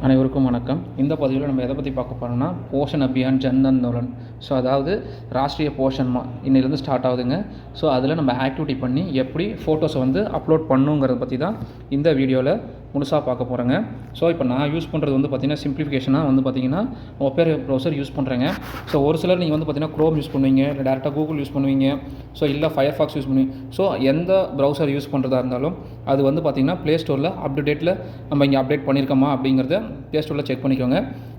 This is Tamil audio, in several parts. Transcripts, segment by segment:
அனைவருக்கும் வணக்கம். இந்த பதிவில் நம்ம எதை பற்றி பார்க்க போகிறோம்னா போஷன் அபியான் ஜன் ஆந்தோலன். ஸோ அதாவது ராஷ்ட்ரிய போஷன் இன்னிலேருந்து ஸ்டார்ட் ஆகுதுங்க. ஸோ அதில் நம்ம ஆக்டிவிட்டி பண்ணி எப்படி ஃபோட்டோஸை வந்து அப்லோட் பண்ணுங்கிறத பற்றி தான் இந்த வீடியோவில் முழுசாக பார்க்க போகிறேங்க. ஸோ இப்போ நான் யூஸ் பண்ணுறது வந்து பார்த்திங்கன்னா சிம்பிளிஃபிகேஷனாக வந்து பார்த்திங்கன்னா ஒப்பேரா ப்ரௌசர் யூஸ் பண்ணுறேங்க. ஸோ ஒரு சிலர் நீங்கள் வந்து பார்த்திங்கன்னா க்ரோம் யூஸ் பண்ணுவீங்க, இல்லை டேரெக்டாக கூகுள் யூஸ் பண்ணுவீங்க, ஸோ இல்லை ஃபயர்ஃபாக்ஸ் யூஸ் பண்ணுவீங்க. ஸோ எந்த ப்ரௌசர் யூஸ் பண்ணுறதா இருந்தாலும் அது வந்து பார்த்திங்கன்னா ப்ளே ஸ்டோரில் அப்டேட்டில் நம்ம இங்கே அப்டேட் பண்ணியிருக்கோமா அப்படிங்கிறத ப்ளே ஸ்டோரில் செக் பண்ணிக்கோங்க.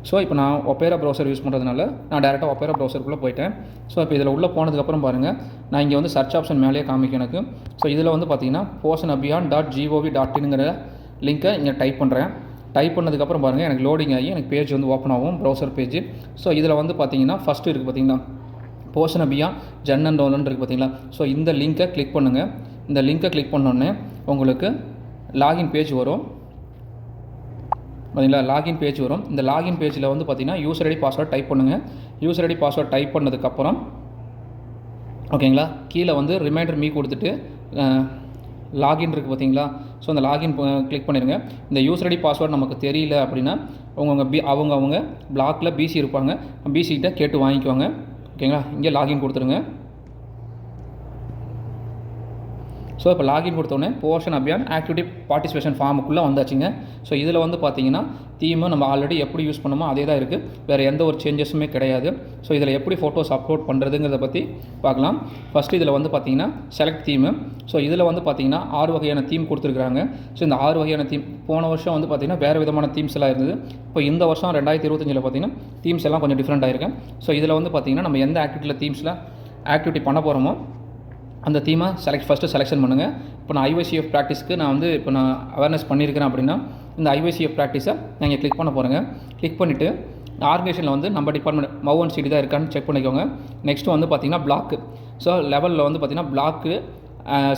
ஸோ இப்போ நான் ஒப்பேரா ப்ரௌசர் யூஸ் பண்ணுறதுனால நான் டேரெக்டாக ஒப்பேரா ப்ரௌசருக்குள்ளே போயிட்டேன். ஸோ இப்போ இதில் உள்ளே போனதுக்கப்புறம் பாருங்கள், நான் இங்கே வந்து சர்ச் ஆப்ஷன் மேலேயே காமிக்கும் எனக்கு. ஸோ இதில் வந்து பார்த்திங்கன்னா poshanabhiyan.gov.in லிங்க்கை இங்கே டைப் பண்ணுறேன். டைப் பண்ணதுக்கப்புறம் பாருங்கள், எனக்கு லோடிங் ஆகி எனக்கு பேஜ் வந்து ஓப்பன் ஆகும், ப்ரௌசர் பேஜ். ஸோ இதில் வந்து பார்த்திங்கன்னா ஃபஸ்ட்டு இருக்குது பார்த்திங்கன்னா போஷன் அபியான் ஜன் ஆந்தோலன் இருக்குது பார்த்திங்களா. ஸோ இந்த லிங்க்கை கிளிக் பண்ணுங்கள். இந்த லிங்க்கை கிளிக் பண்ணோடனே உங்களுக்கு லாகின் பேஜ் வரும் பார்த்தீங்களா. லாகின் பேஜ் வரும். இந்த லாகின் பேஜில் வந்து பார்த்திங்கன்னா யூசர் ஐடி பாஸ்வேர்ட் டைப் பண்ணுங்கள். யூசர் ஐடி பாஸ்வேர்ட் டைப் பண்ணதுக்கப்புறம் ஓகேங்களா, கீழே வந்து ரிமைண்டர் மீ கொடுத்துட்டு லாகின் இருக்குது பார்த்தீங்களா. ஸோ அந்த லாகின் கிளிக் பண்ணிடுங்க. இந்த யூசர் ஐடி பாஸ்வேர்டு நமக்கு தெரியல அப்படின்னா அவங்க பிளாக்கில் பிசி இருப்பாங்க, பிசிகிட்ட கேட்டு வாங்கிக்குவாங்க. ஓகேங்களா, இங்கே லாகின் கொடுத்துருங்க. ஸோ இப்போ லாகின் கொடுத்தோடனே போஷன் அபியான் ஆக்டிவிட்டி பார்ட்டிசிபேஷன் ஃபார்முக்குள்ளே வந்தாச்சுங்க. ஸோ இதில் வந்து பார்த்திங்கன்னா தீமை நம்ம ஆல்ரெடி எப்படி யூஸ் பண்ணோமோ அதே தான் இருக்குது, வேறு எந்த ஒரு சேஞ்சஸுமே கிடையாது. ஸோ இதில் எப்படி ஃபோட்டோஸ் அப்லோட் பண்ணுறதுங்கிறத பற்றி பார்க்கலாம். ஃபஸ்ட்டு இதில் வந்து பார்த்திங்கன்னா செலக்ட் தீமு. ஸோ இதில் வந்து பார்த்திங்கன்னா 6 வகையான தீம் கொடுத்துருக்குறாங்க. ஸோ இந்த 6 வகையான தீம் போன வருஷம் வந்து பார்த்திங்கன்னா வேறு விதமான தீம்ஸ் எல்லாம் இருந்தது. இப்போ இந்த வருஷம் 2025 பார்த்திங்கன்னா தீம்ஸ் எல்லாம் கொஞ்சம் டிஃப்ரெண்ட் ஆகிருக்கு. ஸோ இதில் வந்து பார்த்திங்கன்னா நம்ம எந்த ஆக்டிவிட்டியில் ஆக்டிவிட்டி பண்ண போகிறோமோ அந்த தீமை ஃபஸ்ட்டு செலெக்ஷன் பண்ணுங்கள். இப்போ நான் ஐஒசிஎஃப் ப்ராக்டிஸ்க்கு நான் அவேர்னஸ் பண்ணியிருக்கிறேன் அப்படின்னா இந்த ஐஒசிஎஃப் ப்ராக்டிஸை நான் இங்கே கிளிக் பண்ண போகிறேங்க. கிளிக் பண்ணிவிட்டு ஆர்கனைசேஷனில் வந்து நம்ம டிபார்ட்மெண்ட் மவ் அண்ட் சிடி தான் இருக்கான்னு செக் பண்ணிக்கோங்க. நெக்ஸ்ட்டு வந்து பார்த்திங்கன்னா பிளாக்கு. ஸோ லெவலில் வந்து பார்த்திங்கன்னா பிளாக்கு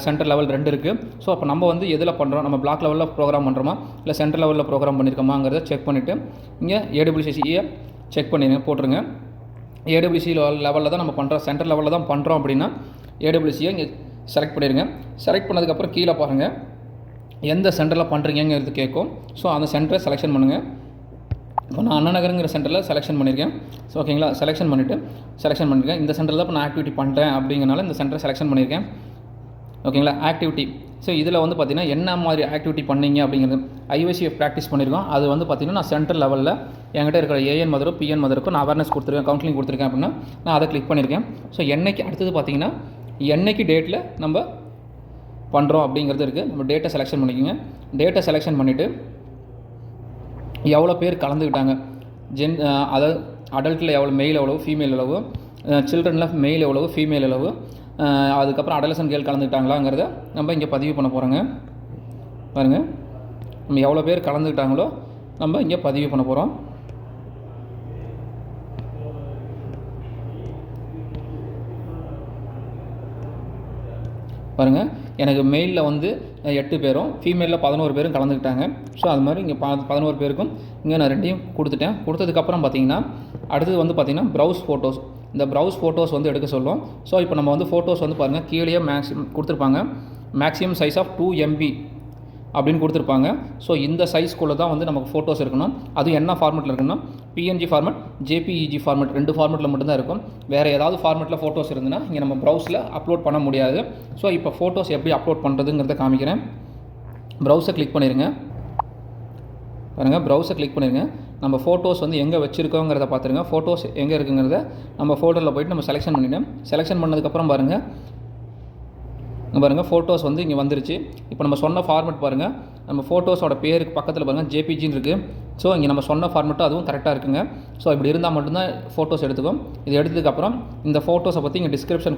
சென்டர் லெவல் 2 இருக்குது. ஸோ அப்போ நம்ம வந்து எதில் பண்ணுறோம், நம்ம பிளாக் லெவலில் ப்ரோக்ராம் பண்ணுறோமா இல்லை சென்டர் லெவலில் ப்ரோக்ராம் பண்ணியிருக்கோமாங்கிறத செக் பண்ணிவிட்டு இங்கே ஏடபிள்யூசியை செக் பண்ணி போட்டுருங்க. ஏடபிள்யூசி லெவலில் தான் நம்ம பண்ணுறோம், சென்டர் லெவலில் தான் பண்ணுறோம் அப்படின்னா ஏடபிள்யூசியை இங்கே செலக்ட் பண்ணிடுங்க. செலக்ட் பண்ணதுக்கப்புறம் கீழே பாருங்கள் எந்த சென்டரில் பண்ணுறீங்கிறது கேட்கும். ஸோ அந்த சென்டரை செலெக்ஷன் பண்ணுங்கள். இப்போ நான் அண்ணா நகருங்கிற சென்டரில் செலெக்ஷன் பண்ணியிருக்கேன். ஸோ ஓகேங்களா, செலெக்ஷன் பண்ணியிருக்கேன். இந்த சென்டரில் தான் இப்போ நான் ஆக்டிவிட்டி பண்ணுறேன் அப்படிங்கிறனால இந்த சென்டரை செலெக்ஷன் பண்ணியிருக்கேன். ஓகேங்களா, ஆக்டிவிட்டி. ஸோ இதில் வந்து பார்த்திங்கன்னா என்ன மாதிரி ஆக்டிவிட்டி பண்ணீங்க அப்படிங்கிறது ஐஒசிஎஃப் ப்ராக்டிஸ் பண்ணியிருக்கோம். அது வந்து பார்த்திங்கன்னா நான் சென்ட்ரல் லெவலில் என்கிட்ட இருக்கிற ஏஎன் மதரும் பிஎன் மதருக்கும் நான் அவேர்னஸ் கொடுத்துருக்கேன், கவுன்சிலிங் கொடுத்துருக்கேன் அப்படின்னா நான் அதை கிளிக் பண்ணியிருக்கேன். ஸோ என்னைக்கு அடுத்தது பார்த்திங்கன்னா என்னைக்கு டேட்டில் நம்ம பண்ணுறோம் அப்படிங்கிறது இருக்குது. நம்ம டேட்டை செலெக்ஷன் பண்ணிக்கோங்க. டேட்டை செலெக்ஷன் பண்ணிவிட்டு எவ்வளோ பேர் கலந்துக்கிட்டாங்க, அதாவது அடல்ட்டில் எவ்வளோ, மெயில் எவ்வளவு, ஃபீமேல் எவ்வளவு, சில்ட்ரனில் மெயில் எவ்வளவு, ஃபீமேல் எவ்வளவு, அதுக்கப்புறம் அடலசன் கேர்ள் கலந்துக்கிட்டாங்களாங்கிறத நம்ம இங்கே பதிவு பண்ண போகிறோங்க. பாருங்கள், நம்ம எவ்வளோ பேர் கலந்துக்கிட்டாங்களோ நம்ம இங்கே பதிவு பண்ண போகிறோம். பாருங்கள், எனக்கு மெயிலில் வந்து 8 பேரும் ஃபீமேலில் 11 பேரும் கலந்துக்கிட்டாங்க. ஸோ அது மாதிரி இங்கே 11 பேருக்கும் இங்கே நான் 2யும் கொடுத்துட்டேன். கொடுத்ததுக்கப்புறம் பார்த்திங்கன்னா அடுத்தது வந்து பார்த்திங்கன்னா ப்ரௌஸ் ஃபோட்டோஸ். இந்த ப்ரௌஸ் ஃபோட்டோஸ் வந்து எடுக்க சொல்லும். ஸோ இப்போ நம்ம வந்து ஃபோட்டோஸ் வந்து பாருங்கள் கீழே கொடுத்துருப்பாங்க மேக்ஸிமம் சைஸ் ஆஃப் 2 MB அப்படின்னு கொடுத்துருப்பாங்க. ஸோ இந்த சைஸ்க்குள்ளே தான் வந்து நமக்கு ஃபோட்டோஸ் இருக்கணும். அது என்ன ஃபார்மெட்டில் இருக்குன்னா PNG ஃபார்மெட், JPEG ஃபார்மெட், 2 ஃபார்மெட்டில் மட்டும்தான் இருக்கும். வேறு ஏதாவது ஃபார்மெட்டில் ஃபோட்டோஸ் இருந்துன்னா இங்கே நம்ம ப்ரௌஸில் அப்லோட் பண்ண முடியாது. ஸோ இப்போ ஃபோட்டோஸ் எப்படி அப்லோட் பண்ணுறதுங்கிறத காமிக்கிறேன். ப்ரௌஸை கிளிக் பண்ணிடுங்க. பாருங்கள், ப்ரௌஸை கிளிக் பண்ணிடுங்க. நம்ம ஃபோட்டோஸ் வந்து எங்கே வச்சுருக்கோங்கிறத பார்த்துருங்க. ஃபோட்டோஸ் எங்கே இருக்குங்கிறத நம்ம ஃபோல்டரில் போய்ட்டு நம்ம செலெக்ஷன் பண்ணிவிட்டோம். செலெக்ஷன் பண்ணதுக்கப்புறம் பாருங்கள் ஃபோட்டோஸ் வந்து இங்கே வந்துருச்சு. இப்போ நம்ம சொன்ன ஃபார்மெட் பாருங்கள், நம்ம ஃபோட்டோஸோட பேருக்கு பக்கத்தில் பாருங்கள் JPGன்னு இருக்குது. ஸோ இங்கே நம்ம சொன்ன ஃபார்மெட்டும் அதுவும் கரெக்டாக இருக்குங்க. ஸோ இப்படி இருந்தால் மட்டும்தான் ஃபோட்டோஸ் எடுத்துக்கும். இது எடுத்ததுக்கப்புறம் இந்த ஃபோட்டோஸை பற்றி இங்கே டிஸ்கிரிப்ஷன்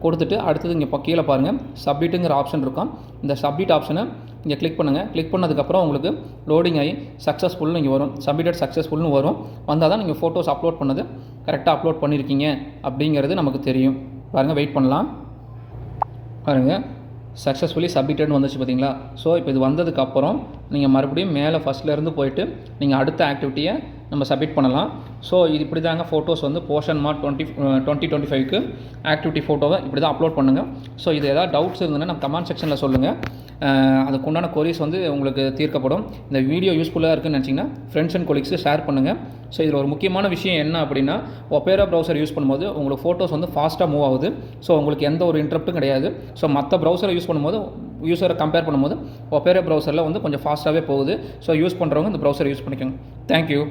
கொடுத்துட்டு அடுத்தது இங்கே கீழே பாருங்கள் சப்மிட்டுங்கிற ஆப்ஷன் இருக்கும். இந்த சப்மிட் ஆப்ஷனை இங்கே கிளிக் பண்ணுங்கள். கிளிக் பண்ணதுக்கப்புறம் உங்களுக்கு லோடிங் ஆகி சக்ஸஸ்ஃபுல்னு இங்கே வரும், சப்மிட்டட் சக்ஸஸ்ஃபுல்னு வரும். வந்தால் தான் நீங்கள் ஃபோட்டோஸ் அப்லோட் பண்ணது கரெக்டாக அப்லோட் பண்ணியிருக்கீங்க அப்படிங்கிறது நமக்கு தெரியும். பாருங்கள், வெயிட் பண்ணலாம். பாருங்கள், சக்ஸஸ்ஃபுல்லி சப்மிட்டட்னு வந்துச்சு பார்த்தீங்களா. ஸோ இப்போ இது வந்ததுக்கப்புறம் நீங்கள் மறுபடியும் மேலே ஃபஸ்ட்லேருந்து போயிட்டு நீங்கள் அடுத்த ஆக்டிவிட்டியை நம்ம சப்மிட் பண்ணலாம். ஸோ இது இப்படி தாங்க ஃபோட்டோஸ் வந்து போர்ஷன் மார்க் 2025க்கு ஆக்டிவிட்டி ஃபோட்டோவை இப்படி தான் அப்லோட் பண்ணுங்கள். ஸோ இது ஏதாவது டவுட்ஸ் இருந்ததுன்னா நம்ம கமெண்ட் செக்ஷனில் சொல்லுங்கள். அதுக்குண்டான கொரிஸ் வந்து உங்களுக்கு தீர்க்கப்படும். இந்த வீடியோ யூஸ்ஃபுல்லாக இருக்குன்னு நினச்சிங்கன்னா ஃப்ரெண்ட்ஸ் அண்ட் கொலீக்ஸு ஷேர் பண்ணுங்கள். ஸோ இதில் ஒரு முக்கியமான விஷயம் என்ன அப்படின்னா, ஒப்பேரா ப்ரௌசர் யூஸ் பண்ணும்போது உங்களுக்கு ஃபோட்டோஸ் வந்து ஃபாஸ்ட்டாக மூவ் ஆகுது. ஸோ உங்களுக்கு எந்த ஒரு இன்டரப்ட்டும் கிடையாது. ஸோ மற்ற ப்ரௌசரை யூஸ் பண்ணும்போது யூஸரை கம்பேர் பண்ணும்போது ஒப்பேரா ப்ரௌசரில் வந்து கொஞ்சம் ஃபாஸ்ட்டாகவே போகுது. ஸோ யூஸ் பண்ணுறவங்க இந்த ப்ரௌசரை யூஸ் பண்ணிக்கோங்க. தேங்க்யூ.